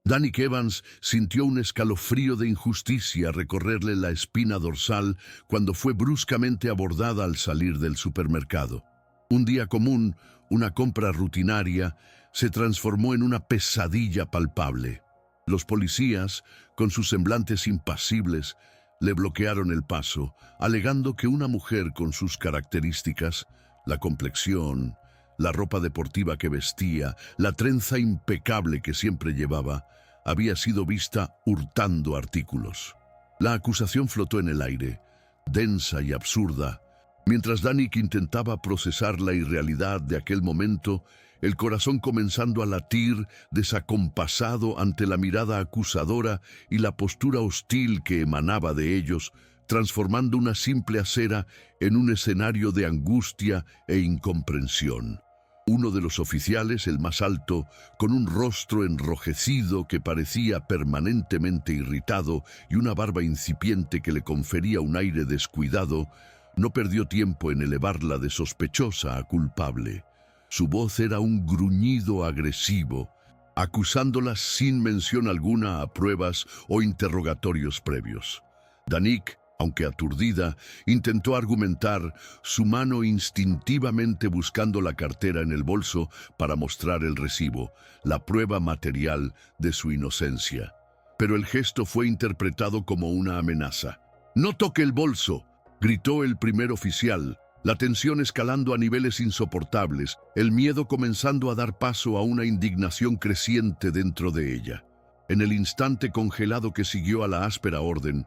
Danik Evans sintió un escalofrío de injusticia recorrerle la espina dorsal cuando fue bruscamente abordada al salir del supermercado. Un día común, una compra rutinaria, se transformó en una pesadilla palpable. Los policías, con sus semblantes impasibles, le bloquearon el paso, alegando que una mujer con sus características, la complexión, la ropa deportiva que vestía, la trenza impecable que siempre llevaba, había sido vista hurtando artículos. La acusación flotó en el aire, densa y absurda. Mientras Danik intentaba procesar la irrealidad de aquel momento, el corazón comenzando a latir, desacompasado ante la mirada acusadora y la postura hostil que emanaba de ellos, transformando una simple acera en un escenario de angustia e incomprensión. Uno de los oficiales, el más alto, con un rostro enrojecido que parecía permanentemente irritado y una barba incipiente que le confería un aire descuidado, no perdió tiempo en elevarla de sospechosa a culpable. Su voz era un gruñido agresivo, acusándola sin mención alguna a pruebas o interrogatorios previos. Danik, aunque aturdida, intentó argumentar, su mano instintivamente buscando la cartera en el bolso para mostrar el recibo, la prueba material de su inocencia. Pero el gesto fue interpretado como una amenaza. «¡No toque el bolso!», gritó el primer oficial, la tensión escalando a niveles insoportables, el miedo comenzando a dar paso a una indignación creciente dentro de ella. En el instante congelado que siguió a la áspera orden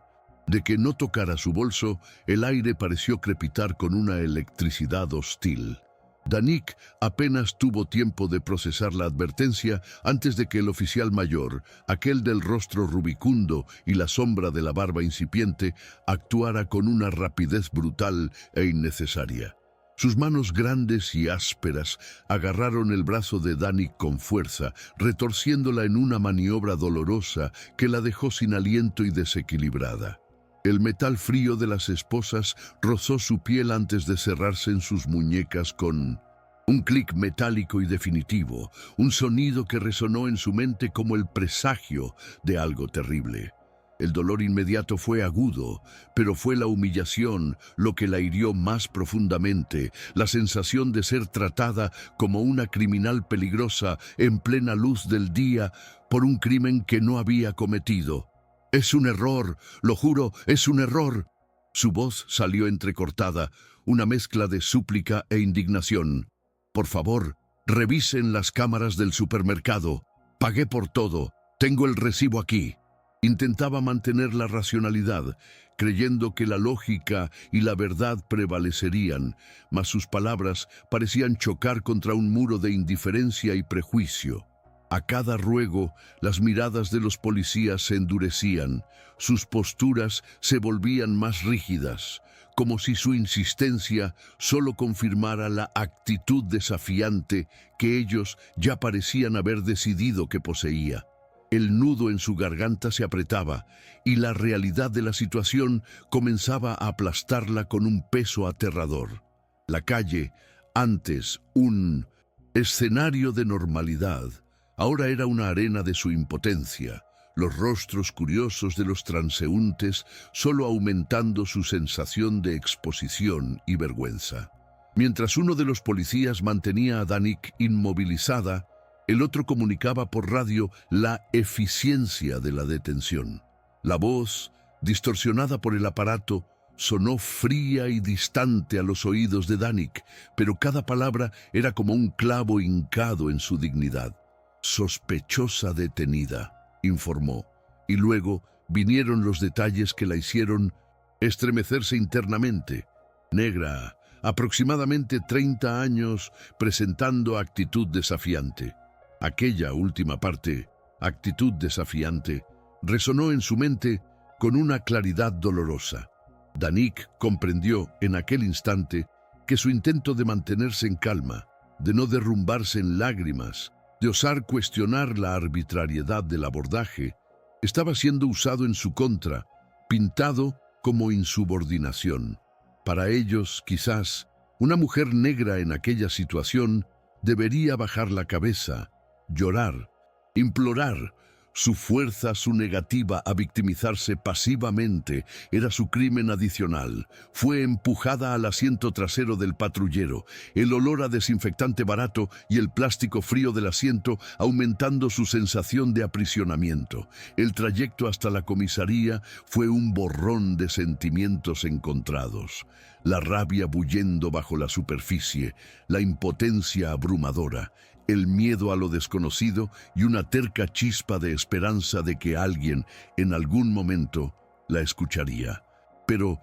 de que no tocara su bolso, el aire pareció crepitar con una electricidad hostil. Danik apenas tuvo tiempo de procesar la advertencia antes de que el oficial mayor, aquel del rostro rubicundo y la sombra de la barba incipiente, actuara con una rapidez brutal e innecesaria. Sus manos grandes y ásperas agarraron el brazo de Danik con fuerza, retorciéndola en una maniobra dolorosa que la dejó sin aliento y desequilibrada. El metal frío de las esposas rozó su piel antes de cerrarse en sus muñecas con un clic metálico y definitivo, un sonido que resonó en su mente como el presagio de algo terrible. El dolor inmediato fue agudo, pero fue la humillación lo que la hirió más profundamente, la sensación de ser tratada como una criminal peligrosa en plena luz del día por un crimen que no había cometido. «Es un error, lo juro, es un error». Su voz salió entrecortada, una mezcla de súplica e indignación. «Por favor, revisen las cámaras del supermercado. Pagué por todo. Tengo el recibo aquí». Intentaba mantener la racionalidad, creyendo que la lógica y la verdad prevalecerían, mas sus palabras parecían chocar contra un muro de indiferencia y prejuicio. A cada ruego, las miradas de los policías se endurecían, sus posturas se volvían más rígidas, como si su insistencia solo confirmara la actitud desafiante que ellos ya parecían haber decidido que poseía. El nudo en su garganta se apretaba y la realidad de la situación comenzaba a aplastarla con un peso aterrador. La calle, antes un escenario de normalidad, ahora era una arena de su impotencia, los rostros curiosos de los transeúntes solo aumentando su sensación de exposición y vergüenza. Mientras uno de los policías mantenía a Danik inmovilizada, el otro comunicaba por radio la eficiencia de la detención. La voz, distorsionada por el aparato, sonó fría y distante a los oídos de Danik, pero cada palabra era como un clavo hincado en su dignidad. «Sospechosa detenida», informó, y luego vinieron los detalles que la hicieron estremecerse internamente. Negra, aproximadamente 30 años, presentando actitud desafiante. Aquella última parte, actitud desafiante, resonó en su mente con una claridad dolorosa. Danik comprendió en aquel instante que su intento de mantenerse en calma, de no derrumbarse en lágrimas, de osar cuestionar la arbitrariedad del abordaje, estaba siendo usado en su contra, pintado como insubordinación. Para ellos, quizás, una mujer negra en aquella situación debería bajar la cabeza, llorar, implorar, Su fuerza, su negativa a victimizarse pasivamente, era su crimen adicional. Fue empujada al asiento trasero del patrullero, el olor a desinfectante barato y el plástico frío del asiento aumentando su sensación de aprisionamiento. El trayecto hasta la comisaría fue un borrón de sentimientos encontrados. La rabia bullendo bajo la superficie, la impotencia abrumadora, el miedo a lo desconocido y una terca chispa de esperanza de que alguien, en algún momento, la escucharía. Pero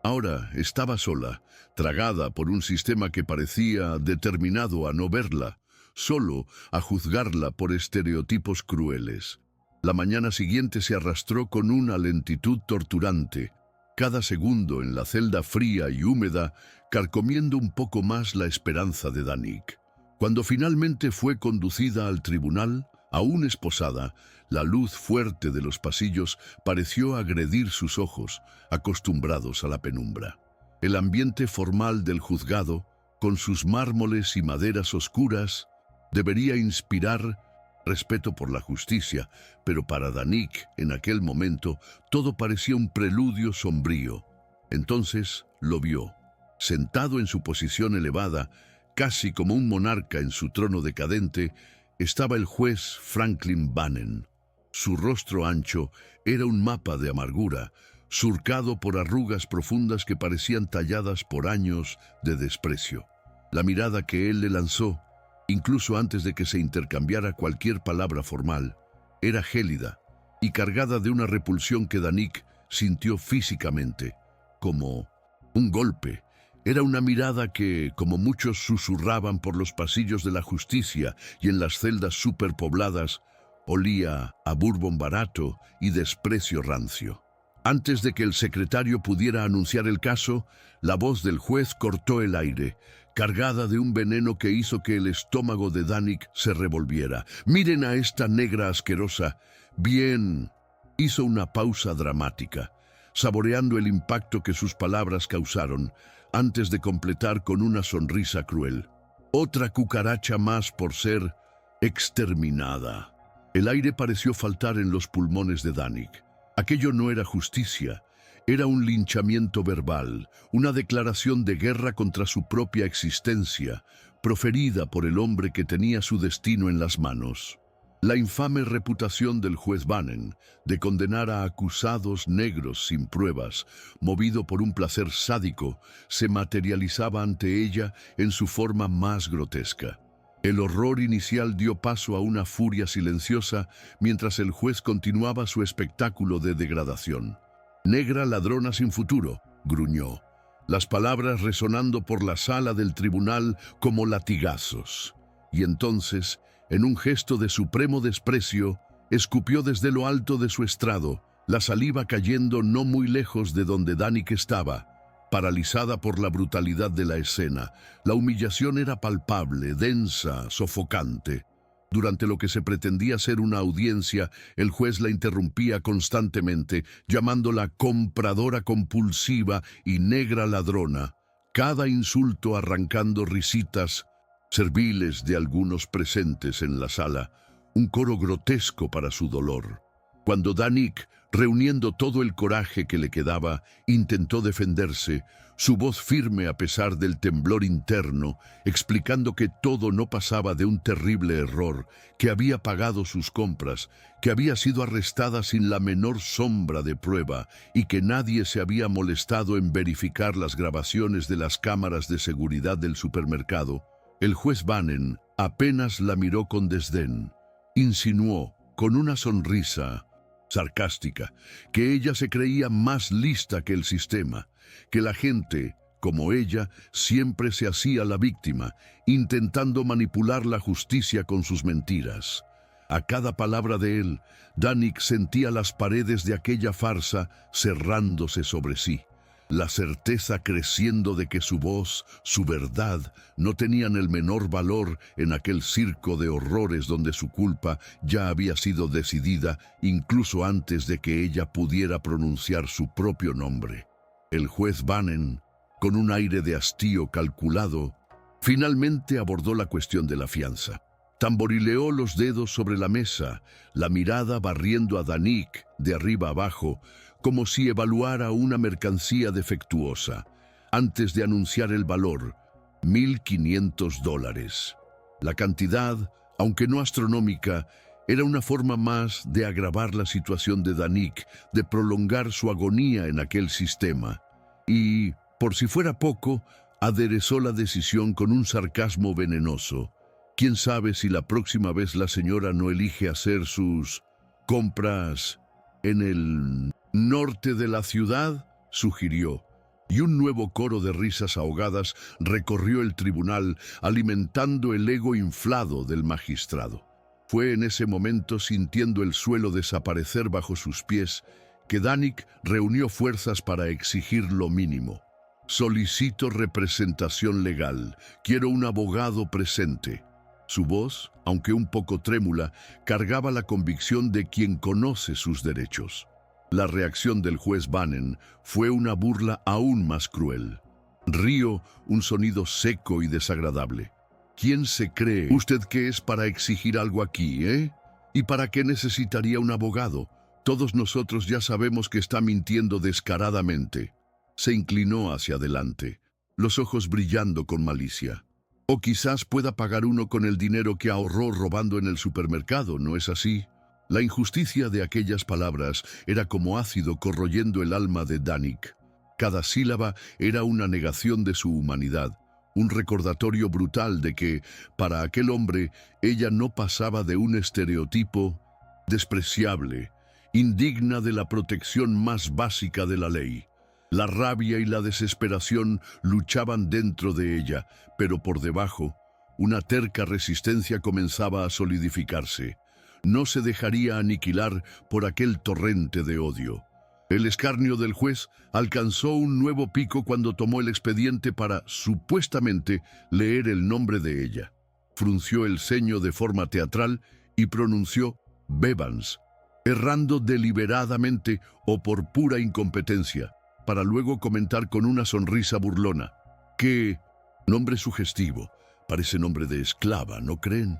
ahora estaba sola, tragada por un sistema que parecía determinado a no verla, solo a juzgarla por estereotipos crueles. La mañana siguiente se arrastró con una lentitud torturante, cada segundo en la celda fría y húmeda, carcomiendo un poco más la esperanza de Danik. Cuando finalmente fue conducida al tribunal, aún esposada, la luz fuerte de los pasillos pareció agredir sus ojos, acostumbrados a la penumbra. El ambiente formal del juzgado, con sus mármoles y maderas oscuras, debería inspirar respeto por la justicia, pero para Danik, en aquel momento, todo parecía un preludio sombrío. Entonces lo vio, sentado en su posición elevada, casi como un monarca en su trono decadente, estaba el juez Franklin Bannon. Su rostro ancho era un mapa de amargura, surcado por arrugas profundas que parecían talladas por años de desprecio. La mirada que él le lanzó, incluso antes de que se intercambiara cualquier palabra formal, era gélida y cargada de una repulsión que Danik sintió físicamente, como un golpe. Era una mirada que, como muchos susurraban por los pasillos de la justicia y en las celdas superpobladas, olía a bourbon barato y desprecio rancio. Antes de que el secretario pudiera anunciar el caso, la voz del juez cortó el aire, cargada de un veneno que hizo que el estómago de Danik se revolviera. «Miren a esta negra asquerosa». «Bien». Hizo una pausa dramática, saboreando el impacto que sus palabras causaron, antes de completar con una sonrisa cruel. «Otra cucaracha más por ser exterminada». El aire pareció faltar en los pulmones de Danik. Aquello no era justicia, era un linchamiento verbal, una declaración de guerra contra su propia existencia, proferida por el hombre que tenía su destino en las manos. La infame reputación del juez Bannon de condenar a acusados negros sin pruebas, movido por un placer sádico, se materializaba ante ella en su forma más grotesca. El horror inicial dio paso a una furia silenciosa mientras el juez continuaba su espectáculo de degradación. «Negra ladrona sin futuro», gruñó, las palabras resonando por la sala del tribunal como latigazos. Y entonces, en un gesto de supremo desprecio, escupió desde lo alto de su estrado, la saliva cayendo no muy lejos de donde Danik estaba. Paralizada por la brutalidad de la escena, la humillación era palpable, densa, sofocante. Durante lo que se pretendía ser una audiencia, el juez la interrumpía constantemente, llamándola compradora compulsiva y negra ladrona, cada insulto arrancando risitas serviles de algunos presentes en la sala, un coro grotesco para su dolor. Cuando Danik, reuniendo todo el coraje que le quedaba, intentó defenderse, su voz firme a pesar del temblor interno, explicando que todo no pasaba de un terrible error, que había pagado sus compras, que había sido arrestada sin la menor sombra de prueba y que nadie se había molestado en verificar las grabaciones de las cámaras de seguridad del supermercado. El juez Bannon apenas la miró con desdén. Insinuó, con una sonrisa sarcástica, que ella se creía más lista que el sistema, que la gente, como ella, siempre se hacía la víctima, intentando manipular la justicia con sus mentiras. A cada palabra de él, Danik sentía las paredes de aquella farsa cerrándose sobre sí, la certeza creciendo de que su voz, su verdad, no tenían el menor valor en aquel circo de horrores donde su culpa ya había sido decidida incluso antes de que ella pudiera pronunciar su propio nombre. El juez Bannon, con un aire de hastío calculado, finalmente abordó la cuestión de la fianza. Tamborileó los dedos sobre la mesa, la mirada barriendo a Danik de arriba abajo, como si evaluara una mercancía defectuosa, antes de anunciar el valor, $1.500. La cantidad, aunque no astronómica, era una forma más de agravar la situación de Danik, de prolongar su agonía en aquel sistema. Y, por si fuera poco, aderezó la decisión con un sarcasmo venenoso. ¿Quién sabe si la próxima vez la señora no elige hacer sus compras en el norte de la ciudad? Sugirió, y un nuevo coro de risas ahogadas recorrió el tribunal, alimentando el ego inflado del magistrado. Fue en ese momento, sintiendo el suelo desaparecer bajo sus pies, que Danik reunió fuerzas para exigir lo mínimo. «Solicito representación legal. Quiero un abogado presente». Su voz, aunque un poco trémula, cargaba la convicción de quien conoce sus derechos. La reacción del juez Bannon fue una burla aún más cruel. Rió un sonido seco y desagradable. ¿Quién se cree usted que es para exigir algo aquí, eh? ¿Y para qué necesitaría un abogado? Todos nosotros ya sabemos que está mintiendo descaradamente. Se inclinó hacia adelante, los ojos brillando con malicia. O quizás pueda pagar uno con el dinero que ahorró robando en el supermercado, ¿no es así? La injusticia de aquellas palabras era como ácido corroyendo el alma de Danik. Cada sílaba era una negación de su humanidad, un recordatorio brutal de que, para aquel hombre, ella no pasaba de un estereotipo despreciable, indigna de la protección más básica de la ley. La rabia y la desesperación luchaban dentro de ella, pero por debajo, una terca resistencia comenzaba a solidificarse. No se dejaría aniquilar por aquel torrente de odio. El escarnio del juez alcanzó un nuevo pico cuando tomó el expediente para, supuestamente, leer el nombre de ella. Frunció el ceño de forma teatral y pronunció Bevans, errando deliberadamente o por pura incompetencia, para luego comentar con una sonrisa burlona. ¡Qué nombre sugestivo! Parece nombre de esclava, ¿no creen?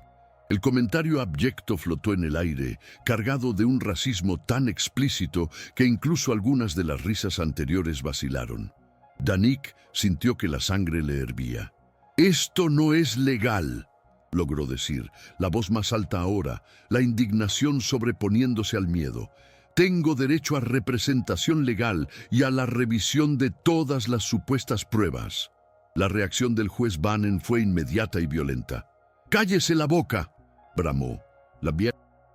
El comentario abyecto flotó en el aire, cargado de un racismo tan explícito que incluso algunas de las risas anteriores vacilaron. Danik sintió que la sangre le hervía. «Esto no es legal», logró decir, la voz más alta ahora, la indignación sobreponiéndose al miedo. «Tengo derecho a representación legal y a la revisión de todas las supuestas pruebas». La reacción del juez Bannon fue inmediata y violenta. «¡Cállese la boca!», bramó, la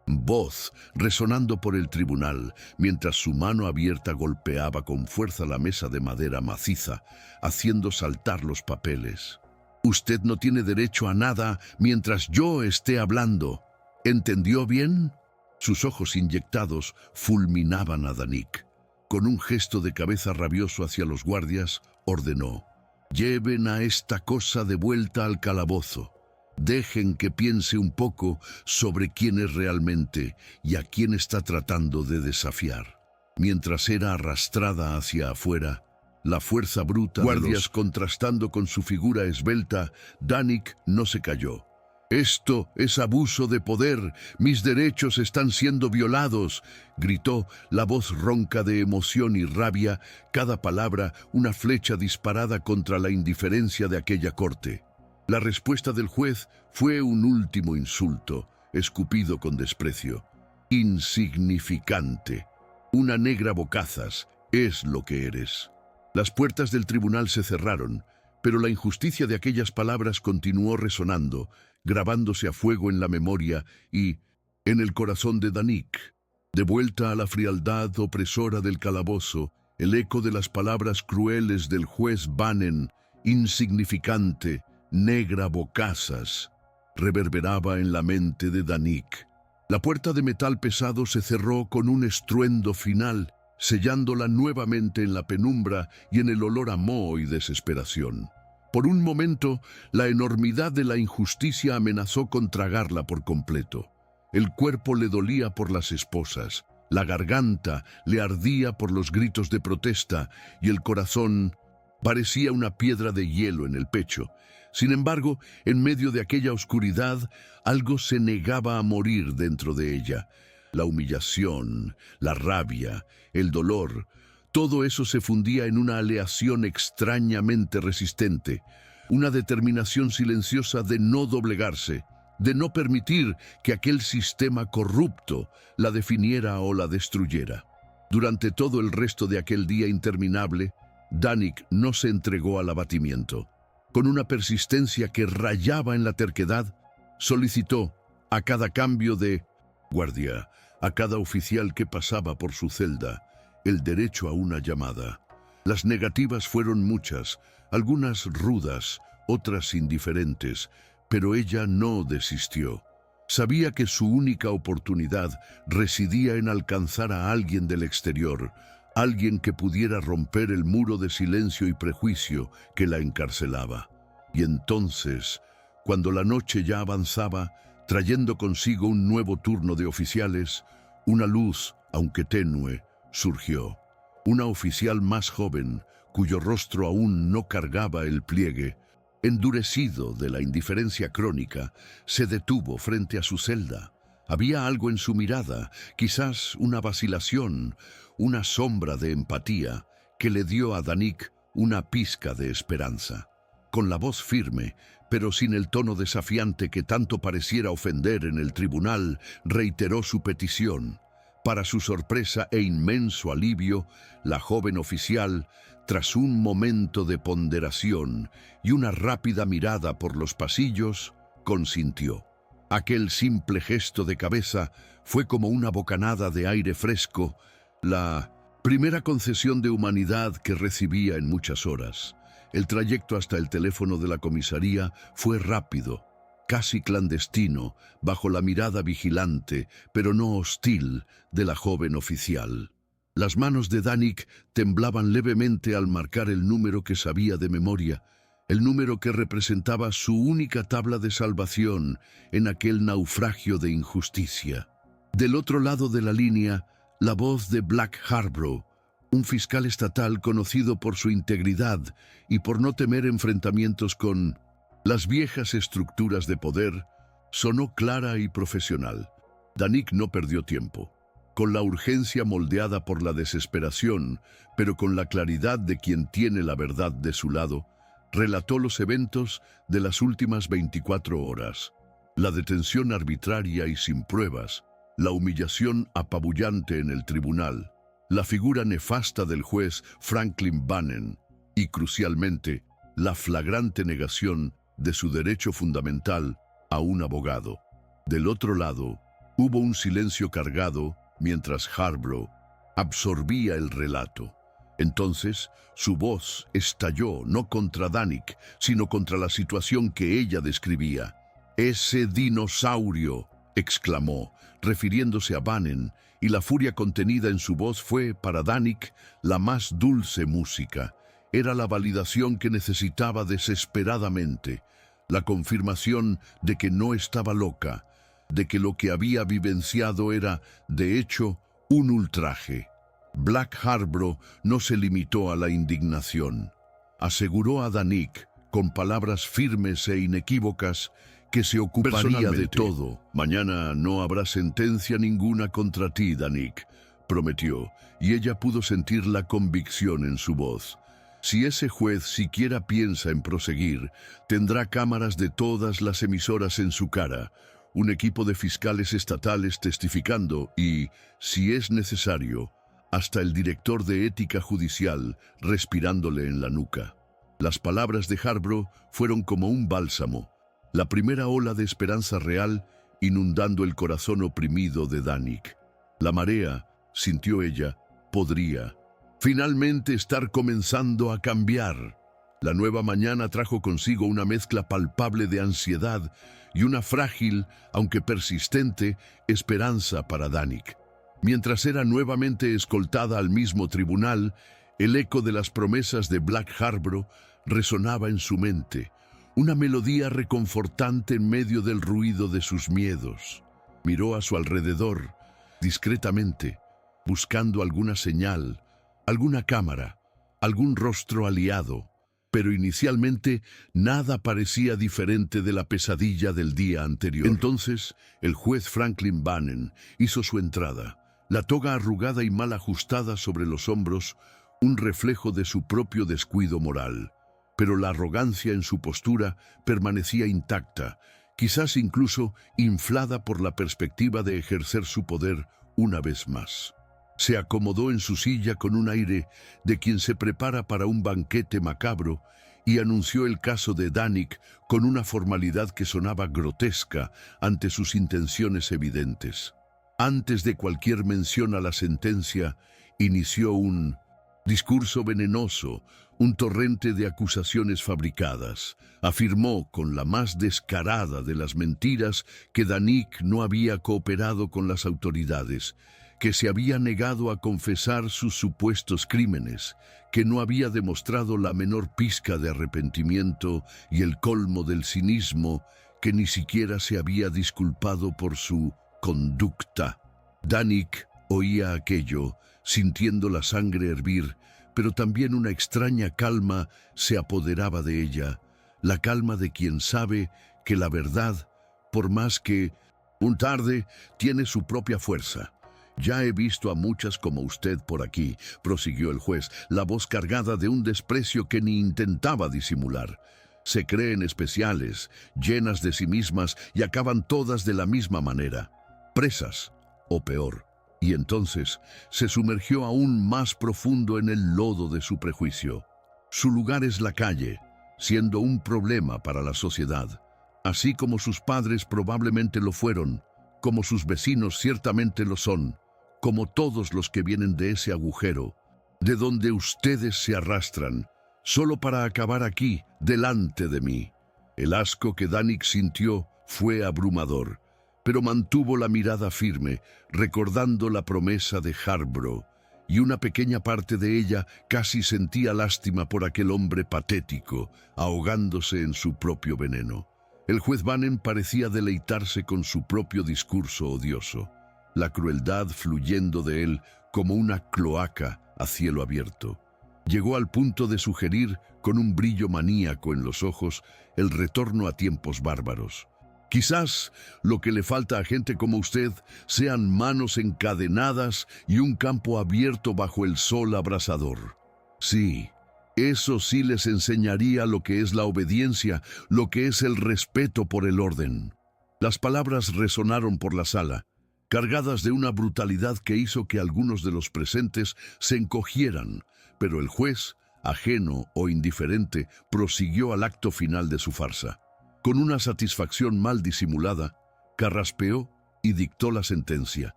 voz resonando por el tribunal, mientras su mano abierta golpeaba con fuerza la mesa de madera maciza, haciendo saltar los papeles. «Usted no tiene derecho a nada mientras yo esté hablando. ¿Entendió bien?». Sus ojos inyectados fulminaban a Danik. Con un gesto de cabeza rabioso hacia los guardias, ordenó: «Lleven a esta cosa de vuelta al calabozo. Dejen que piense un poco sobre quién es realmente y a quién está tratando de desafiar». Mientras era arrastrada hacia afuera, la fuerza bruta de guardias contrastando con su figura esbelta, Danik no se calló. «Esto es abuso de poder, mis derechos están siendo violados», gritó, la voz ronca de emoción y rabia, cada palabra una flecha disparada contra la indiferencia de aquella corte. La respuesta del juez fue un último insulto, escupido con desprecio. «Insignificante. Una negra bocazas, es lo que eres». Las puertas del tribunal se cerraron, pero la injusticia de aquellas palabras continuó resonando, grabándose a fuego en la memoria y en el corazón de Danik. De vuelta a la frialdad opresora del calabozo, el eco de las palabras crueles del juez Bannon, insignificante, negra bocazas, reverberaba en la mente de Danik. La puerta de metal pesado se cerró con un estruendo final, sellándola nuevamente en la penumbra y en el olor a moho y desesperación. Por un momento, la enormidad de la injusticia amenazó con tragarla por completo. El cuerpo le dolía por las esposas, la garganta le ardía por los gritos de protesta y el corazón parecía una piedra de hielo en el pecho. Sin embargo, en medio de aquella oscuridad, algo se negaba a morir dentro de ella. La humillación, la rabia, el dolor, todo eso se fundía en una aleación extrañamente resistente, una determinación silenciosa de no doblegarse, de no permitir que aquel sistema corrupto la definiera o la destruyera. Durante todo el resto de aquel día interminable, Danik no se entregó al abatimiento. Con una persistencia que rayaba en la terquedad, solicitó, a cada cambio de guardia, a cada oficial que pasaba por su celda, el derecho a una llamada. Las negativas fueron muchas, algunas rudas, otras indiferentes, pero ella no desistió. Sabía que su única oportunidad residía en alcanzar a alguien del exterior, alguien que pudiera romper el muro de silencio y prejuicio que la encarcelaba. Y entonces, cuando la noche ya avanzaba, trayendo consigo un nuevo turno de oficiales, una luz, aunque tenue, surgió. Una oficial más joven, cuyo rostro aún no cargaba el pliegue, endurecido de la indiferencia crónica, se detuvo frente a su celda. Había algo en su mirada, quizás una vacilación, una sombra de empatía, que le dio a Danik una pizca de esperanza. Con la voz firme, pero sin el tono desafiante que tanto pareciera ofender en el tribunal, reiteró su petición. Para su sorpresa e inmenso alivio, la joven oficial, tras un momento de ponderación y una rápida mirada por los pasillos, consintió. Aquel simple gesto de cabeza fue como una bocanada de aire fresco, la primera concesión de humanidad que recibía en muchas horas. El trayecto hasta el teléfono de la comisaría fue rápido, casi clandestino, bajo la mirada vigilante, pero no hostil, de la joven oficial. Las manos de Danik temblaban levemente al marcar el número que sabía de memoria, el número que representaba su única tabla de salvación en aquel naufragio de injusticia. Del otro lado de la línea, la voz de Black Harborough, un fiscal estatal conocido por su integridad y por no temer enfrentamientos con las viejas estructuras de poder, sonó clara y profesional. Danik no perdió tiempo. Con la urgencia moldeada por la desesperación, pero con la claridad de quien tiene la verdad de su lado, relató los eventos de las últimas 24 horas. La detención arbitraria y sin pruebas, la humillación apabullante en el tribunal, la figura nefasta del juez Franklin Bannon y, crucialmente, la flagrante negación de su derecho fundamental a un abogado. Del otro lado, hubo un silencio cargado mientras Harborough absorbía el relato. Entonces, su voz estalló no contra Danik, sino contra la situación que ella describía. «¡Ese dinosaurio!», exclamó, refiriéndose a Bannon, y la furia contenida en su voz fue, para Danik, la más dulce música. Era la validación que necesitaba desesperadamente, la confirmación de que no estaba loca, de que lo que había vivenciado era, de hecho, un ultraje. Black Harborough no se limitó a la indignación. Aseguró a Danik, con palabras firmes e inequívocas, que se ocuparía de todo. «Mañana no habrá sentencia ninguna contra ti, Danik», prometió, y ella pudo sentir la convicción en su voz. Si ese juez siquiera piensa en proseguir, tendrá cámaras de todas las emisoras en su cara, un equipo de fiscales estatales testificando y, si es necesario, hasta el director de ética judicial respirándole en la nuca. Las palabras de Harborough fueron como un bálsamo, la primera ola de esperanza real inundando el corazón oprimido de Danik. La marea, sintió ella, podría finalmente estar comenzando a cambiar. La nueva mañana trajo consigo una mezcla palpable de ansiedad y una frágil, aunque persistente, esperanza para Danik. Mientras era nuevamente escoltada al mismo tribunal, el eco de las promesas de Black Harborough resonaba en su mente, una melodía reconfortante en medio del ruido de sus miedos. Miró a su alrededor, discretamente, buscando alguna señal, alguna cámara, algún rostro aliado. Pero inicialmente nada parecía diferente de la pesadilla del día anterior. Entonces, el juez Franklin Bannon hizo su entrada, la toga arrugada y mal ajustada sobre los hombros, un reflejo de su propio descuido moral. Pero la arrogancia en su postura permanecía intacta, quizás incluso inflada por la perspectiva de ejercer su poder una vez más. Se acomodó en su silla con un aire de quien se prepara para un banquete macabro y anunció el caso de Danik con una formalidad que sonaba grotesca ante sus intenciones evidentes. Antes de cualquier mención a la sentencia, inició un discurso venenoso, un torrente de acusaciones fabricadas. Afirmó con la más descarada de las mentiras que Danik no había cooperado con las autoridades, que se había negado a confesar sus supuestos crímenes, que no había demostrado la menor pizca de arrepentimiento y el colmo del cinismo, que ni siquiera se había disculpado por su conducta. Danik oía aquello, sintiendo la sangre hervir, pero también una extraña calma se apoderaba de ella, la calma de quien sabe que la verdad, por más que un tarde, tiene su propia fuerza. «Ya he visto a muchas como usted por aquí», prosiguió el juez, la voz cargada de un desprecio que ni intentaba disimular. «Se creen especiales, llenas de sí mismas y acaban todas de la misma manera, presas o peor». Y entonces se sumergió aún más profundo en el lodo de su prejuicio. Su lugar es la calle, siendo un problema para la sociedad, así como sus padres probablemente lo fueron, como sus vecinos ciertamente lo son, como todos los que vienen de ese agujero, de donde ustedes se arrastran, solo para acabar aquí, delante de mí. El asco que Danik sintió fue abrumador, pero mantuvo la mirada firme, recordando la promesa de Harborough, y una pequeña parte de ella casi sentía lástima por aquel hombre patético, ahogándose en su propio veneno. El juez Bannon parecía deleitarse con su propio discurso odioso, la crueldad fluyendo de él como una cloaca a cielo abierto. Llegó al punto de sugerir, con un brillo maníaco en los ojos, el retorno a tiempos bárbaros. Quizás lo que le falta a gente como usted sean manos encadenadas y un campo abierto bajo el sol abrasador. Sí, eso sí les enseñaría lo que es la obediencia, lo que es el respeto por el orden. Las palabras resonaron por la sala, cargadas de una brutalidad que hizo que algunos de los presentes se encogieran, pero el juez, ajeno o indiferente, prosiguió al acto final de su farsa. Con una satisfacción mal disimulada, carraspeó y dictó la sentencia,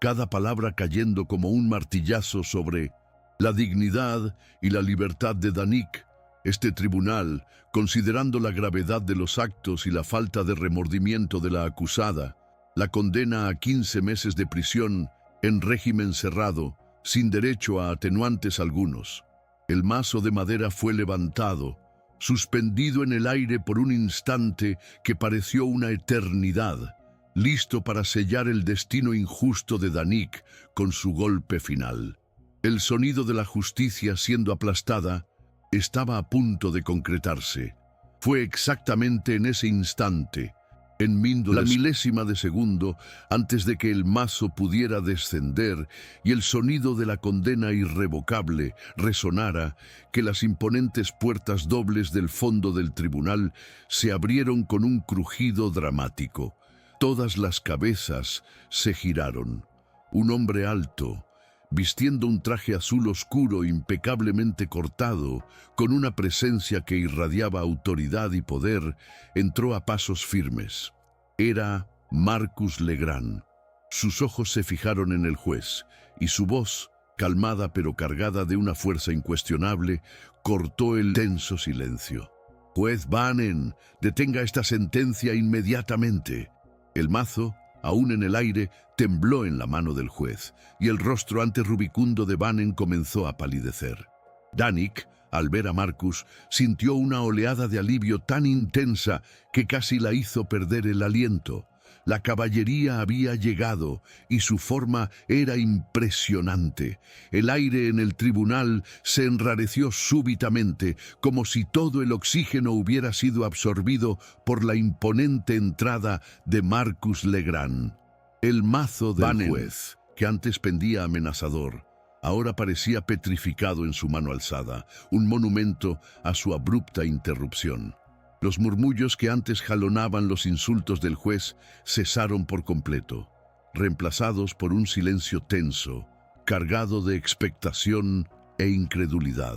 cada palabra cayendo como un martillazo sobre la dignidad y la libertad de Danik. Este tribunal, considerando la gravedad de los actos y la falta de remordimiento de la acusada, la condena a 15 meses de prisión en régimen cerrado, sin derecho a atenuantes algunos. El mazo de madera fue levantado, suspendido en el aire por un instante que pareció una eternidad, listo para sellar el destino injusto de Danik con su golpe final. El sonido de la justicia siendo aplastada estaba a punto de concretarse. Fue exactamente en ese instante, en la milésima de segundo, antes de que el mazo pudiera descender y el sonido de la condena irrevocable resonara, que las imponentes puertas dobles del fondo del tribunal se abrieron con un crujido dramático. Todas las cabezas se giraron. Un hombre alto, vistiendo un traje azul oscuro impecablemente cortado, con una presencia que irradiaba autoridad y poder, entró a pasos firmes. Era Marcus Legrand. Sus ojos se fijaron en el juez, y su voz, calmada pero cargada de una fuerza incuestionable, cortó el tenso silencio. «Juez Bannon, detenga esta sentencia inmediatamente». El mazo, aún en el aire, tembló en la mano del juez, y el rostro antes rubicundo de Bannon comenzó a palidecer. Danik, al ver a Marcus, sintió una oleada de alivio tan intensa que casi la hizo perder el aliento. La caballería había llegado y su forma era impresionante. El aire en el tribunal se enrareció súbitamente, como si todo el oxígeno hubiera sido absorbido por la imponente entrada de Marcus Legrand. El mazo del juez, que antes pendía amenazador, ahora parecía petrificado en su mano alzada, un monumento a su abrupta interrupción. Los murmullos que antes jalonaban los insultos del juez cesaron por completo, reemplazados por un silencio tenso, cargado de expectación e incredulidad.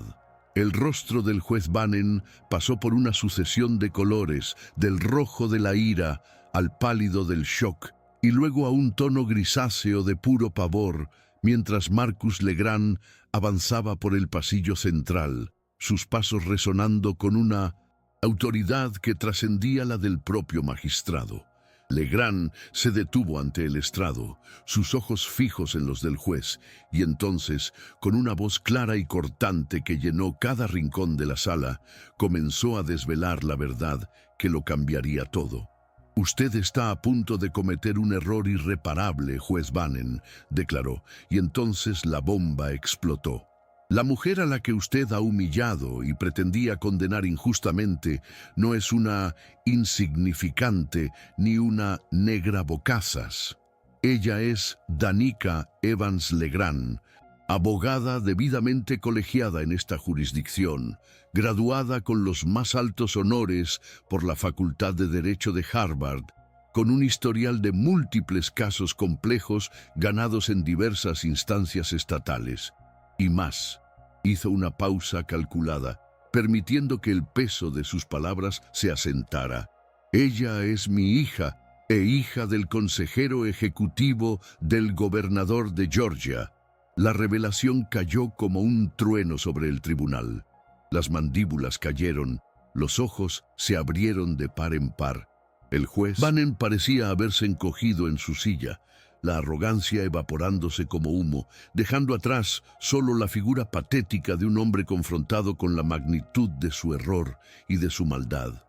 El rostro del juez Bannon pasó por una sucesión de colores, del rojo de la ira al pálido del shock, y luego a un tono grisáceo de puro pavor, mientras Marcus Legrand avanzaba por el pasillo central, sus pasos resonando con una autoridad que trascendía la del propio magistrado. Legrand se detuvo ante el estrado, sus ojos fijos en los del juez, y entonces, con una voz clara y cortante que llenó cada rincón de la sala, comenzó a desvelar la verdad que lo cambiaría todo. «Usted está a punto de cometer un error irreparable, juez Bannon», declaró, y entonces la bomba explotó. La mujer a la que usted ha humillado y pretendía condenar injustamente no es una insignificante ni una negra bocazas. Ella es Danica Evans Legrand, abogada debidamente colegiada en esta jurisdicción, graduada con los más altos honores por la Facultad de Derecho de Harvard, con un historial de múltiples casos complejos ganados en diversas instancias estatales. Y más, hizo una pausa calculada, permitiendo que el peso de sus palabras se asentara. Ella es mi hija, e hija del consejero ejecutivo del gobernador de Georgia. La revelación cayó como un trueno sobre el tribunal. Las mandíbulas cayeron, los ojos se abrieron de par en par. El juez Bannon parecía haberse encogido en su silla, la arrogancia evaporándose como humo, dejando atrás solo la figura patética de un hombre confrontado con la magnitud de su error y de su maldad.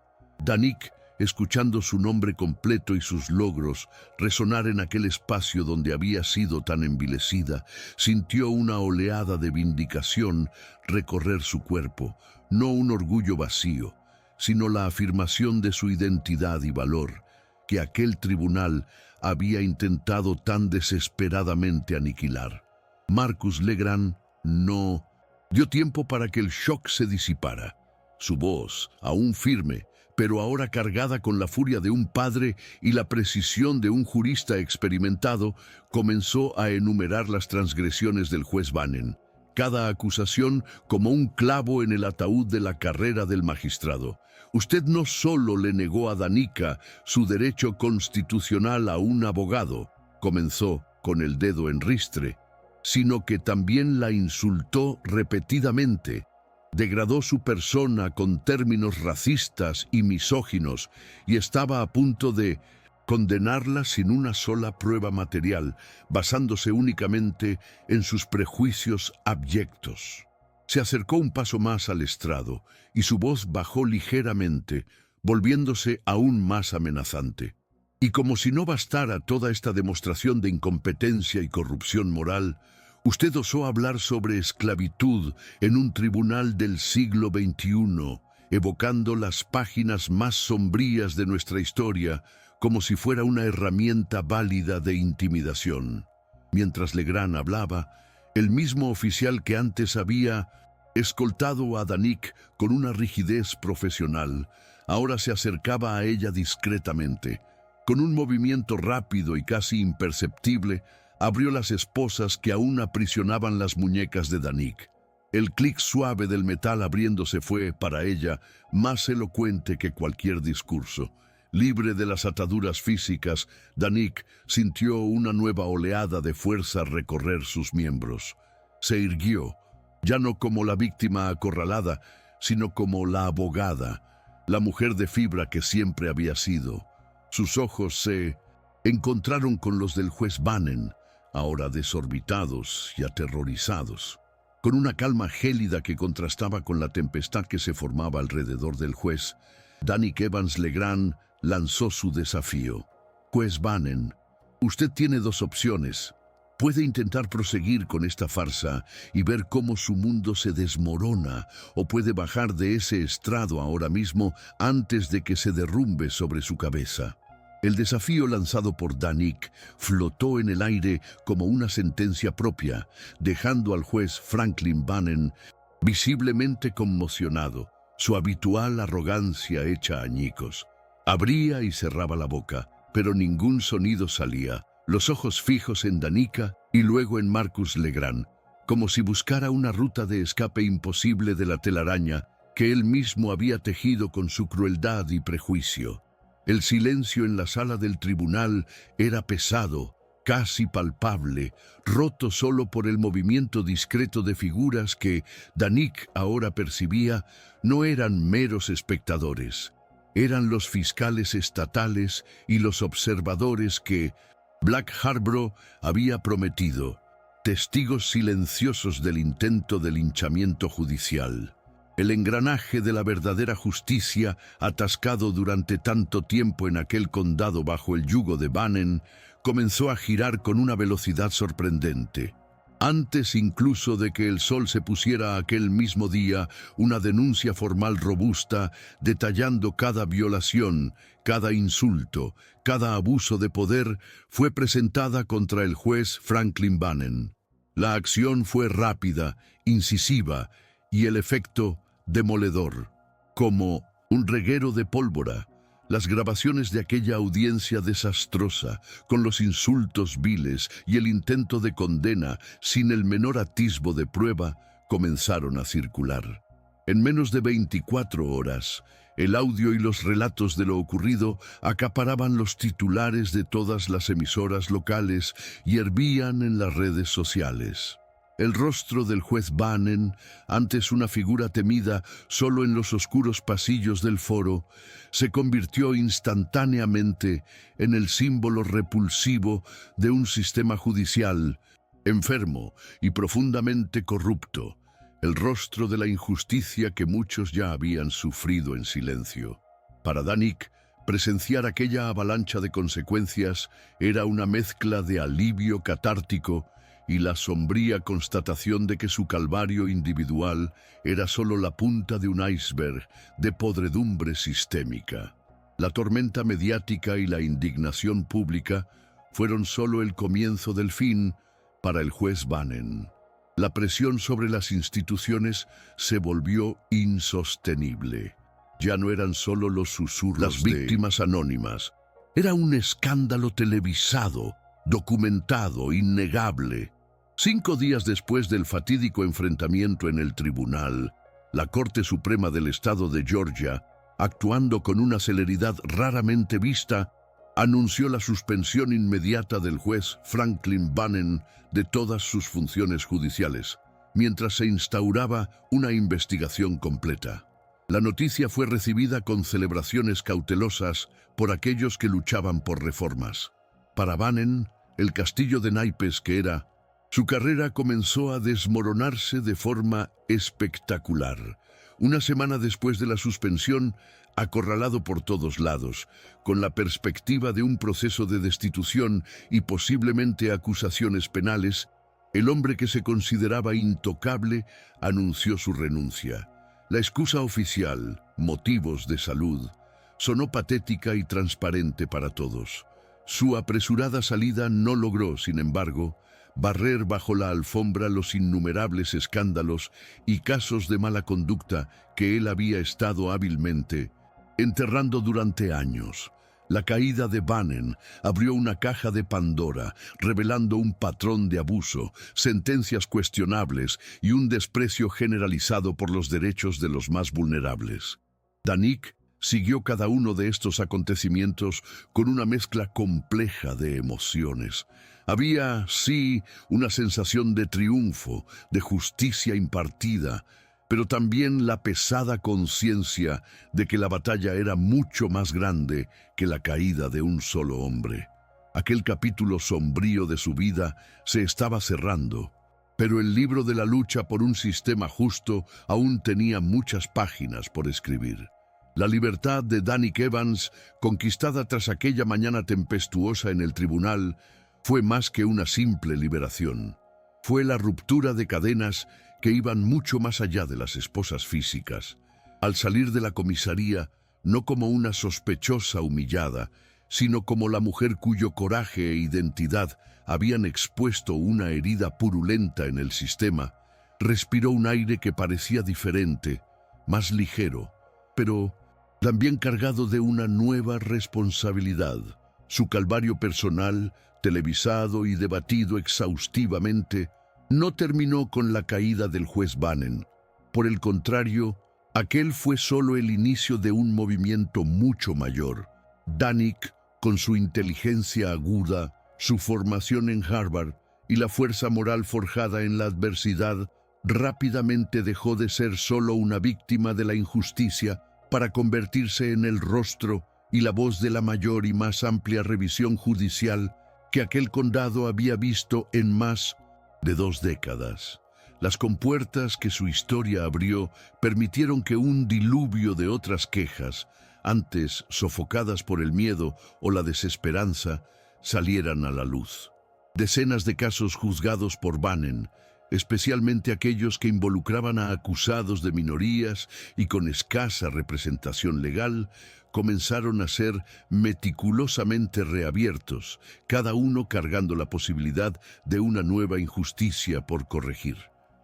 Danica, escuchando su nombre completo y sus logros resonar en aquel espacio donde había sido tan envilecida, sintió una oleada de vindicación recorrer su cuerpo, no un orgullo vacío, sino la afirmación de su identidad y valor, que aquel tribunal había intentado tan desesperadamente aniquilar. Marcus Legrand no dio tiempo para que el shock se disipara. Su voz, aún firme, pero ahora cargada con la furia de un padre y la precisión de un jurista experimentado, comenzó a enumerar las transgresiones del juez Bannon, cada acusación como un clavo en el ataúd de la carrera del magistrado. Usted no solo le negó a Danica su derecho constitucional a un abogado, comenzó con el dedo en ristre, sino que también la insultó repetidamente, degradó su persona con términos racistas y misóginos y estaba a punto de condenarla sin una sola prueba material, basándose únicamente en sus prejuicios abyectos. Se acercó un paso más al estrado y su voz bajó ligeramente, volviéndose aún más amenazante. Y como si no bastara toda esta demostración de incompetencia y corrupción moral, usted osó hablar sobre esclavitud en un tribunal del siglo XXI, evocando las páginas más sombrías de nuestra historia como si fuera una herramienta válida de intimidación. Mientras Legrand hablaba, el mismo oficial que antes había escoltado a Danica con una rigidez profesional, ahora se acercaba a ella discretamente. Con un movimiento rápido y casi imperceptible, abrió las esposas que aún aprisionaban las muñecas de Danica. El clic suave del metal abriéndose fue, para ella, más elocuente que cualquier discurso. Libre de las ataduras físicas, Danica sintió una nueva oleada de fuerza recorrer sus miembros. Se irguió, ya no como la víctima acorralada, sino como la abogada, la mujer de fibra que siempre había sido. Sus ojos se encontraron con los del juez Bannon, ahora desorbitados y aterrorizados. Con una calma gélida que contrastaba con la tempestad que se formaba alrededor del juez, Danica Evans Legrand lanzó su desafío. Juez Bannon, usted tiene dos opciones. Puede intentar proseguir con esta farsa y ver cómo su mundo se desmorona, o puede bajar de ese estrado ahora mismo antes de que se derrumbe sobre su cabeza. El desafío lanzado por Danick flotó en el aire como una sentencia propia, dejando al juez Franklin Bannon visiblemente conmocionado, su habitual arrogancia hecha añicos. Abría y cerraba la boca, pero ningún sonido salía, los ojos fijos en Danica y luego en Marcus Legrand, como si buscara una ruta de escape imposible de la telaraña que él mismo había tejido con su crueldad y prejuicio. El silencio en la sala del tribunal era pesado, casi palpable, roto solo por el movimiento discreto de figuras que Danick ahora percibía no eran meros espectadores. Eran los fiscales estatales y los observadores que Black Harborough había prometido, testigos silenciosos del intento de linchamiento judicial. El engranaje de la verdadera justicia, atascado durante tanto tiempo en aquel condado bajo el yugo de Bannon, comenzó a girar con una velocidad sorprendente. Antes incluso de que el sol se pusiera aquel mismo día, una denuncia formal robusta, detallando cada violación, cada insulto, cada abuso de poder, fue presentada contra el juez Franklin Bannon. La acción fue rápida, incisiva, y el efecto demoledor. Como un reguero de pólvora, las grabaciones de aquella audiencia desastrosa, con los insultos viles y el intento de condena sin el menor atisbo de prueba, comenzaron a circular. En menos de 24 horas, el audio y los relatos de lo ocurrido acaparaban los titulares de todas las emisoras locales y hervían en las redes sociales. El rostro del juez Bannon, antes una figura temida solo en los oscuros pasillos del foro, se convirtió instantáneamente en el símbolo repulsivo de un sistema judicial enfermo y profundamente corrupto, el rostro de la injusticia que muchos ya habían sufrido en silencio. Para Danick, presenciar aquella avalancha de consecuencias era una mezcla de alivio catártico y la sombría constatación de que su calvario individual era solo la punta de un iceberg de podredumbre sistémica. La tormenta mediática y la indignación pública fueron solo el comienzo del fin para el juez Bannon. La presión sobre las instituciones se volvió insostenible. Ya no eran solo los susurros las víctimas anónimas. Era un escándalo televisado, documentado, innegable. 5 días después del fatídico enfrentamiento en el tribunal, la Corte Suprema del Estado de Georgia, actuando con una celeridad raramente vista, anunció la suspensión inmediata del juez Franklin Bannon de todas sus funciones judiciales, mientras se instauraba una investigación completa. La noticia fue recibida con celebraciones cautelosas por aquellos que luchaban por reformas. Para Bannon, el castillo de naipes que era, su carrera comenzó a desmoronarse de forma espectacular. Una semana después de la suspensión, acorralado por todos lados, con la perspectiva de un proceso de destitución y posiblemente acusaciones penales, el hombre que se consideraba intocable anunció su renuncia. La excusa oficial, motivos de salud, sonó patética y transparente para todos. Su apresurada salida no logró, sin embargo, barrer bajo la alfombra los innumerables escándalos y casos de mala conducta que él había estado hábilmente enterrando durante años. La caída de Bannon abrió una caja de Pandora, revelando un patrón de abuso, sentencias cuestionables y un desprecio generalizado por los derechos de los más vulnerables. Danick siguió cada uno de estos acontecimientos con una mezcla compleja de emociones. Había, sí, una sensación de triunfo, de justicia impartida, pero también la pesada conciencia de que la batalla era mucho más grande que la caída de un solo hombre. Aquel capítulo sombrío de su vida se estaba cerrando, pero el libro de la lucha por un sistema justo aún tenía muchas páginas por escribir. La libertad de Danik Evans, conquistada tras aquella mañana tempestuosa en el tribunal, fue más que una simple liberación. Fue la ruptura de cadenas que iban mucho más allá de las esposas físicas. Al salir de la comisaría, no como una sospechosa humillada, sino como la mujer cuyo coraje e identidad habían expuesto una herida purulenta en el sistema, respiró un aire que parecía diferente, más ligero, pero también cargado de una nueva responsabilidad. Su calvario personal, televisado y debatido exhaustivamente, no terminó con la caída del juez Bannon. Por el contrario, aquel fue solo el inicio de un movimiento mucho mayor. Danik, con su inteligencia aguda, su formación en Harvard y la fuerza moral forjada en la adversidad, rápidamente dejó de ser solo una víctima de la injusticia para convertirse en el rostro y la voz de la mayor y más amplia revisión judicial que aquel condado había visto en más de 2 décadas. Las compuertas que su historia abrió permitieron que un diluvio de otras quejas, antes sofocadas por el miedo o la desesperanza, salieran a la luz. Decenas de casos juzgados por Bannon, especialmente aquellos que involucraban a acusados de minorías y con escasa representación legal, comenzaron a ser meticulosamente reabiertos, cada uno cargando la posibilidad de una nueva injusticia por corregir.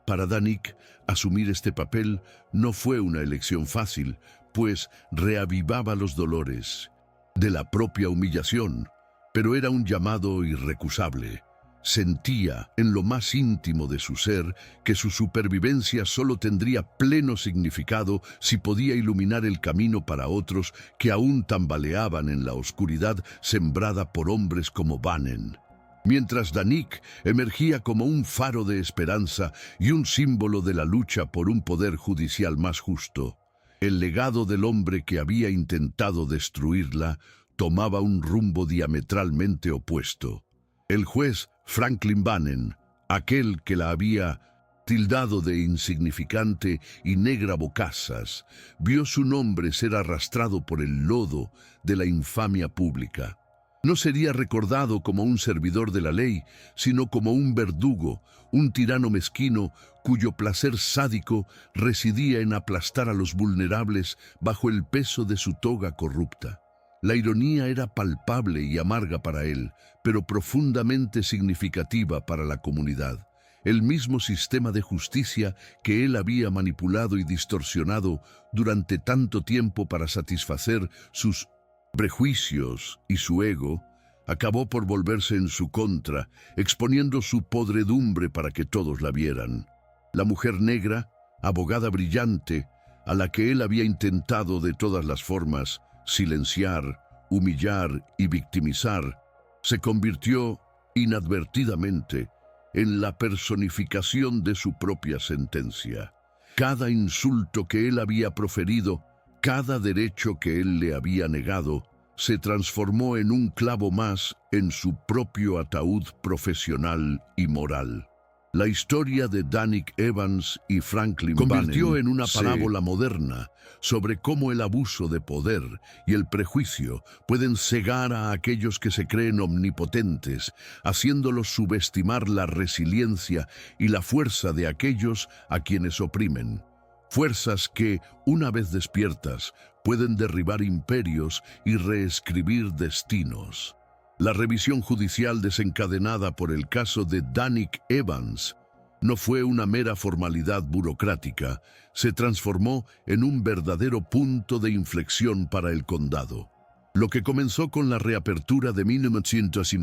Para Danik, asumir este papel no fue una elección fácil, pues reavivaba los dolores de la propia humillación, pero era un llamado irrecusable. Sentía en lo más íntimo de su ser que su supervivencia solo tendría pleno significado si podía iluminar el camino para otros que aún tambaleaban en la oscuridad sembrada por hombres como Bannon. Mientras Danik emergía como un faro de esperanza y un símbolo de la lucha por un poder judicial más justo, el legado del hombre que había intentado destruirla tomaba un rumbo diametralmente opuesto. El juez Franklin Bannon, aquel que la había tildado de insignificante y negra bocazas, vio su nombre ser arrastrado por el lodo de la infamia pública. No sería recordado como un servidor de la ley, sino como un verdugo, un tirano mezquino cuyo placer sádico residía en aplastar a los vulnerables bajo el peso de su toga corrupta. La ironía era palpable y amarga para él, pero profundamente significativa para la comunidad. El mismo sistema de justicia que él había manipulado y distorsionado durante tanto tiempo para satisfacer sus prejuicios y su ego, acabó por volverse en su contra, exponiendo su podredumbre para que todos la vieran. La mujer negra, abogada brillante, a la que él había intentado de todas las formas silenciar, humillar y victimizar, se convirtió inadvertidamente en la personificación de su propia sentencia. Cada insulto que él había proferido, cada derecho que él le había negado, se transformó en un clavo más en su propio ataúd profesional y moral. La historia de Danik Evans y Franklin convirtió Bannon en una parábola moderna sobre cómo el abuso de poder y el prejuicio pueden cegar a aquellos que se creen omnipotentes, haciéndolos subestimar la resiliencia y la fuerza de aquellos a quienes oprimen. Fuerzas que, una vez despiertas, pueden derribar imperios y reescribir destinos. La revisión judicial desencadenada por el caso de Danik Evans no fue una mera formalidad burocrática, se transformó en un verdadero punto de inflexión para el condado. Lo que comenzó con la reapertura de 1900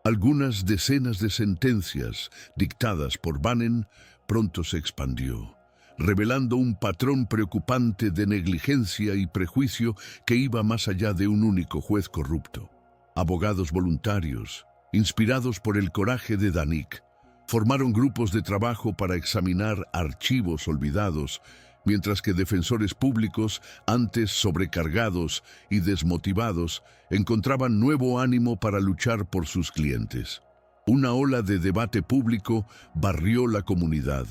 algunas decenas de sentencias dictadas por Bannon pronto se expandió, revelando un patrón preocupante de negligencia y prejuicio que iba más allá de un único juez corrupto. Abogados voluntarios, inspirados por el coraje de Danik, formaron grupos de trabajo para examinar archivos olvidados, mientras que defensores públicos, antes sobrecargados y desmotivados, encontraban nuevo ánimo para luchar por sus clientes. Una ola de debate público barrió la comunidad,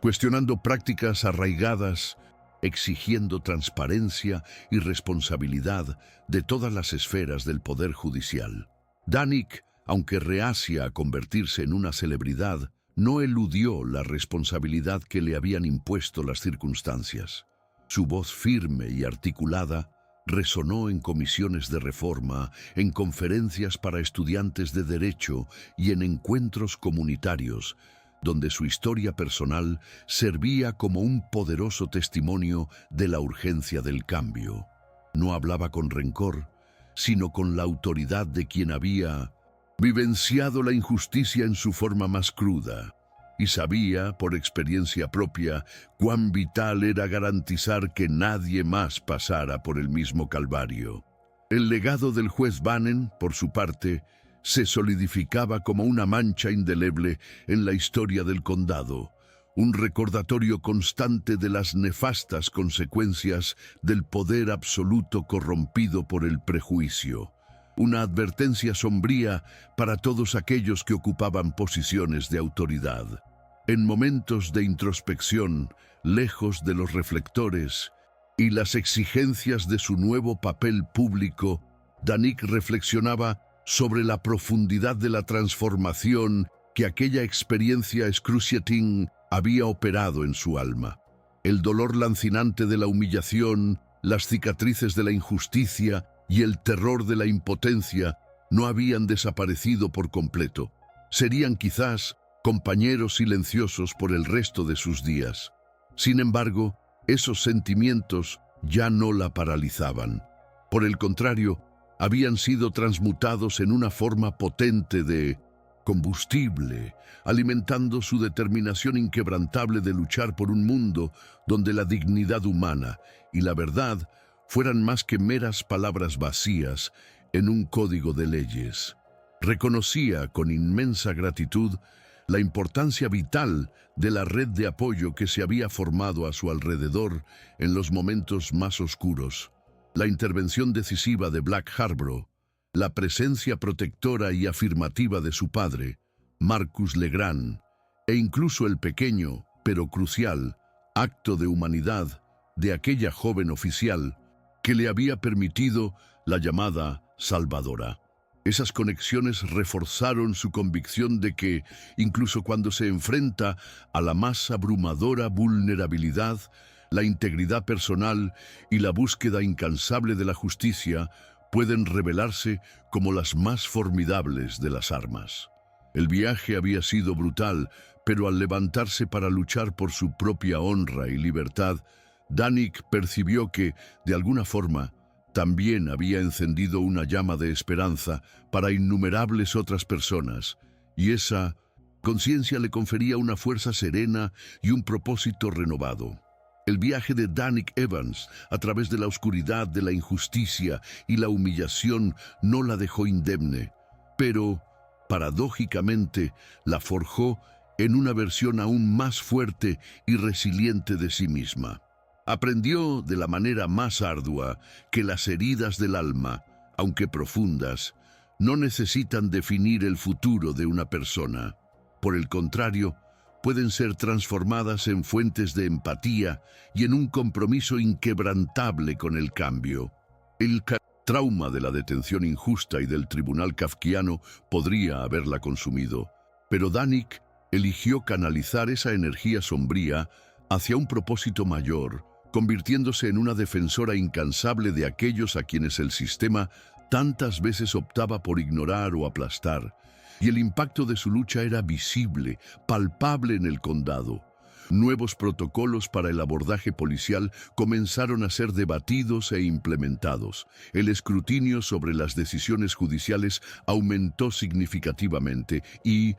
cuestionando prácticas arraigadas exigiendo transparencia y responsabilidad de todas las esferas del poder judicial. Danik, aunque reacia a convertirse en una celebridad, no eludió la responsabilidad que le habían impuesto las circunstancias. Su voz firme y articulada resonó en comisiones de reforma, en conferencias para estudiantes de derecho y en encuentros comunitarios, donde su historia personal servía como un poderoso testimonio de la urgencia del cambio. No hablaba con rencor, sino con la autoridad de quien había vivenciado la injusticia en su forma más cruda, y sabía, por experiencia propia, cuán vital era garantizar que nadie más pasara por el mismo calvario. El legado del juez Bannon, por su parte, se solidificaba como una mancha indeleble en la historia del condado, un recordatorio constante de las nefastas consecuencias del poder absoluto corrompido por el prejuicio. Una advertencia sombría para todos aquellos que ocupaban posiciones de autoridad. En momentos de introspección, lejos de los reflectores y las exigencias de su nuevo papel público, Danik reflexionaba sobre la profundidad de la transformación que aquella experiencia excruciating había operado en su alma. El dolor lancinante de la humillación, las cicatrices de la injusticia y el terror de la impotencia no habían desaparecido por completo. Serían quizás compañeros silenciosos por el resto de sus días. Sin embargo, esos sentimientos ya no la paralizaban. Por el contrario, habían sido transmutados en una forma potente de combustible, alimentando su determinación inquebrantable de luchar por un mundo donde la dignidad humana y la verdad fueran más que meras palabras vacías en un código de leyes. Reconocía con inmensa gratitud la importancia vital de la red de apoyo que se había formado a su alrededor en los momentos más oscuros. La intervención decisiva de Black Harborough, la presencia protectora y afirmativa de su padre, Marcus Legrand, e incluso el pequeño, pero crucial, acto de humanidad de aquella joven oficial que le había permitido la llamada salvadora. Esas conexiones reforzaron su convicción de que, incluso cuando se enfrenta a la más abrumadora vulnerabilidad, la integridad personal y la búsqueda incansable de la justicia pueden revelarse como las más formidables de las armas. El viaje había sido brutal, pero al levantarse para luchar por su propia honra y libertad, Danik percibió que, de alguna forma, también había encendido una llama de esperanza para innumerables otras personas, y esa conciencia le confería una fuerza serena y un propósito renovado. El viaje de Danik Evans a través de la oscuridad de la injusticia y la humillación no la dejó indemne, pero, paradójicamente, la forjó en una versión aún más fuerte y resiliente de sí misma. Aprendió de la manera más ardua que las heridas del alma, aunque profundas, no necesitan definir el futuro de una persona. Por el contrario, pueden ser transformadas en fuentes de empatía y en un compromiso inquebrantable con el cambio. El trauma de la detención injusta y del tribunal kafkiano podría haberla consumido, pero Danik eligió canalizar esa energía sombría hacia un propósito mayor, convirtiéndose en una defensora incansable de aquellos a quienes el sistema tantas veces optaba por ignorar o aplastar, y el impacto de su lucha era visible, palpable en el condado. Nuevos protocolos para el abordaje policial comenzaron a ser debatidos e implementados. El escrutinio sobre las decisiones judiciales aumentó significativamente y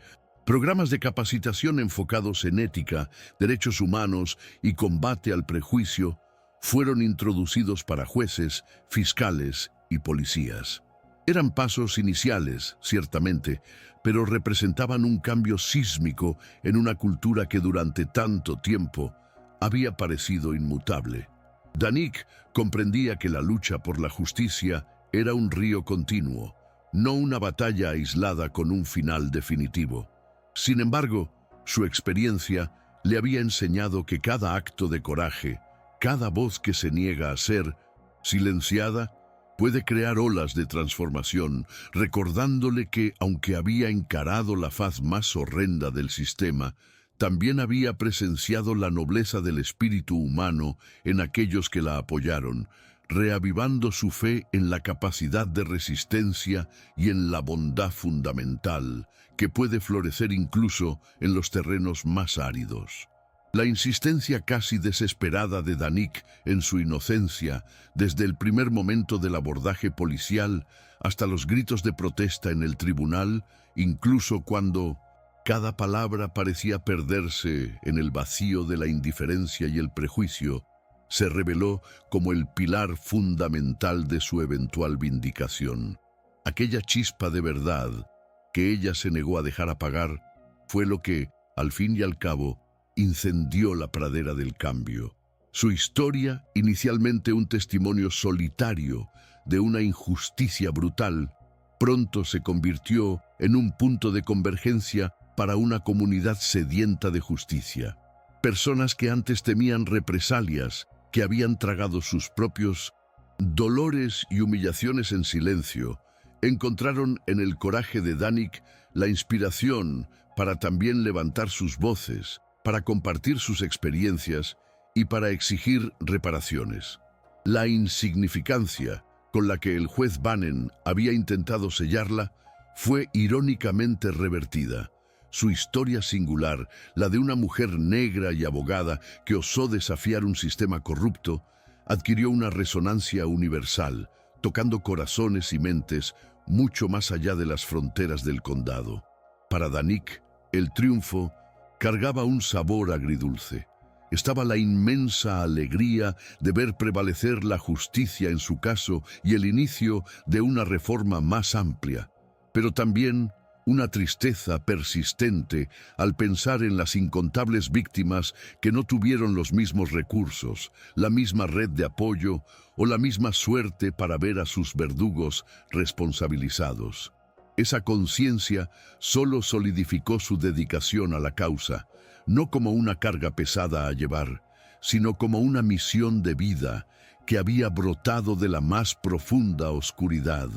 programas de capacitación enfocados en ética, derechos humanos y combate al prejuicio fueron introducidos para jueces, fiscales y policías. Eran pasos iniciales, ciertamente, pero representaban un cambio sísmico en una cultura que durante tanto tiempo había parecido inmutable. Danik comprendía que la lucha por la justicia era un río continuo, no una batalla aislada con un final definitivo. Sin embargo, su experiencia le había enseñado que cada acto de coraje, Cada voz que se niega a ser silenciada puede crear olas de transformación, recordándole que, aunque había encarado la faz más horrenda del sistema, también había presenciado la nobleza del espíritu humano en aquellos que la apoyaron, reavivando su fe en la capacidad de resistencia y en la bondad fundamental, que puede florecer incluso en los terrenos más áridos. La insistencia casi desesperada de Danik en su inocencia, desde el primer momento del abordaje policial hasta los gritos de protesta en el tribunal, incluso cuando cada palabra parecía perderse en el vacío de la indiferencia y el prejuicio, se reveló como el pilar fundamental de su eventual vindicación. Aquella chispa de verdad que ella se negó a dejar apagar fue lo que, al fin y al cabo, incendió la pradera del cambio. Su historia, inicialmente un testimonio solitario de una injusticia brutal, pronto se convirtió en un punto de convergencia para una comunidad sedienta de justicia. Personas que antes temían represalias, que habían tragado sus propios dolores y humillaciones en silencio, encontraron en el coraje de Danik la inspiración para también levantar sus voces, para compartir sus experiencias y para exigir reparaciones. La insignificancia con la que el juez Bannen había intentado sellarla fue irónicamente revertida. Su historia singular, la de una mujer negra y abogada que osó desafiar un sistema corrupto, adquirió una resonancia universal, tocando corazones y mentes mucho más allá de las fronteras del condado. Para Danik, el triunfo cargaba un sabor agridulce. Estaba la inmensa alegría de ver prevalecer la justicia en su caso y el inicio de una reforma más amplia, pero también una tristeza persistente al pensar en las incontables víctimas que no tuvieron los mismos recursos, la misma red de apoyo o la misma suerte para ver a sus verdugos responsabilizados. Esa conciencia solo solidificó su dedicación a la causa, no como una carga pesada a llevar, sino como una misión de vida que había brotado de la más profunda oscuridad,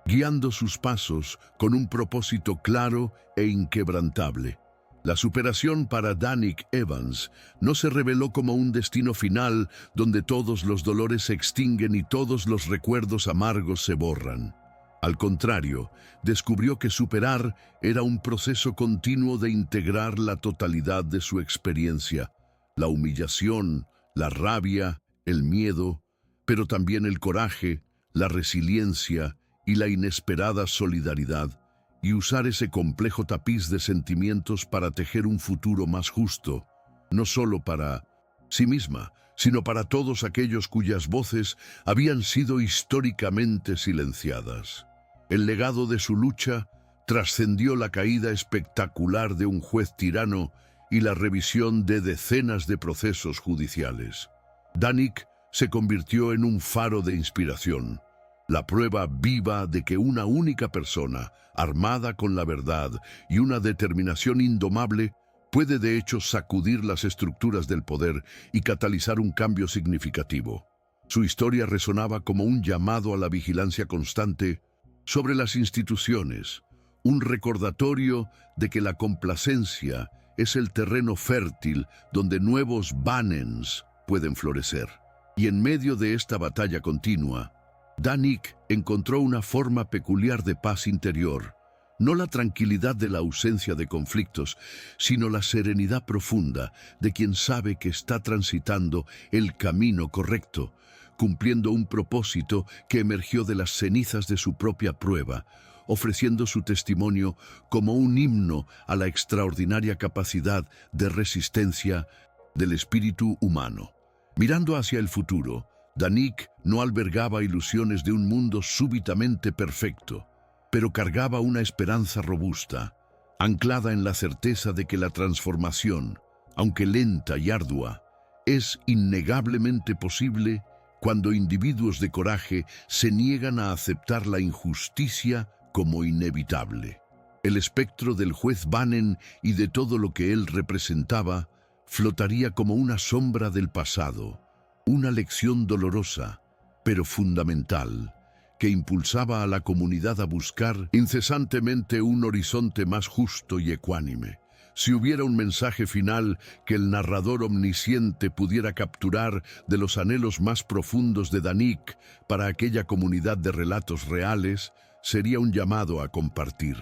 guiando sus pasos con un propósito claro e inquebrantable. La superación para Danik Evans no se reveló como un destino final donde todos los dolores se extinguen y todos los recuerdos amargos se borran. Al contrario, descubrió que superar era un proceso continuo de integrar la totalidad de su experiencia, la humillación, la rabia, el miedo, pero también el coraje, la resiliencia y la inesperada solidaridad, y usar ese complejo tapiz de sentimientos para tejer un futuro más justo, no solo para sí misma, sino para todos aquellos cuyas voces habían sido históricamente silenciadas. El legado de su lucha trascendió la caída espectacular de un juez tirano y la revisión de decenas de procesos judiciales. Danik se convirtió en un faro de inspiración, la prueba viva de que una única persona, armada con la verdad y una determinación indomable, puede de hecho sacudir las estructuras del poder y catalizar un cambio significativo. Su historia resonaba como un llamado a la vigilancia constante sobre las instituciones, un recordatorio de que la complacencia es el terreno fértil donde nuevos Bannens pueden florecer. Y en medio de esta batalla continua, Danik encontró una forma peculiar de paz interior, no la tranquilidad de la ausencia de conflictos, sino la serenidad profunda de quien sabe que está transitando el camino correcto, cumpliendo un propósito que emergió de las cenizas de su propia prueba, ofreciendo su testimonio como un himno a la extraordinaria capacidad de resistencia del espíritu humano. Mirando hacia el futuro, Danik no albergaba ilusiones de un mundo súbitamente perfecto, pero cargaba una esperanza robusta, anclada en la certeza de que la transformación, aunque lenta y ardua, es innegablemente posible cuando individuos de coraje se niegan a aceptar la injusticia como inevitable. El espectro del juez Bannen y de todo lo que él representaba flotaría como una sombra del pasado, Una lección dolorosa, pero fundamental, que impulsaba a la comunidad a buscar incesantemente un horizonte más justo y ecuánime. Si hubiera un mensaje final que el narrador omnisciente pudiera capturar de los anhelos más profundos de Danik para aquella comunidad de relatos reales, sería un llamado a compartir.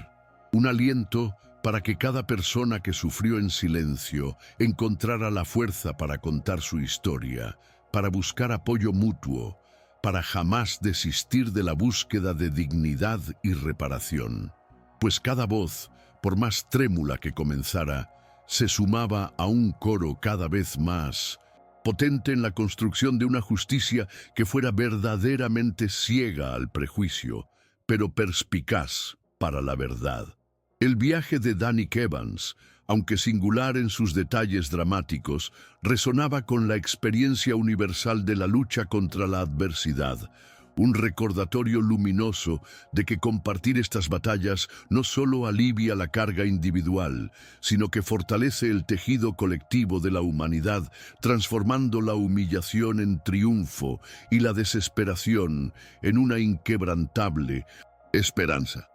Un aliento para que cada persona que sufrió en silencio encontrara la fuerza para contar su historia, para buscar apoyo mutuo, para jamás desistir de la búsqueda de dignidad y reparación. Pues cada voz, por más trémula que comenzara, se sumaba a un coro cada vez más potente en la construcción de una justicia que fuera verdaderamente ciega al prejuicio, pero perspicaz para la verdad. El viaje de Danik Evans, aunque singular en sus detalles dramáticos, resonaba con la experiencia universal de la lucha contra la adversidad, un recordatorio luminoso de que compartir estas batallas no solo alivia la carga individual, sino que fortalece el tejido colectivo de la humanidad, transformando la humillación en triunfo y la desesperación en una inquebrantable esperanza.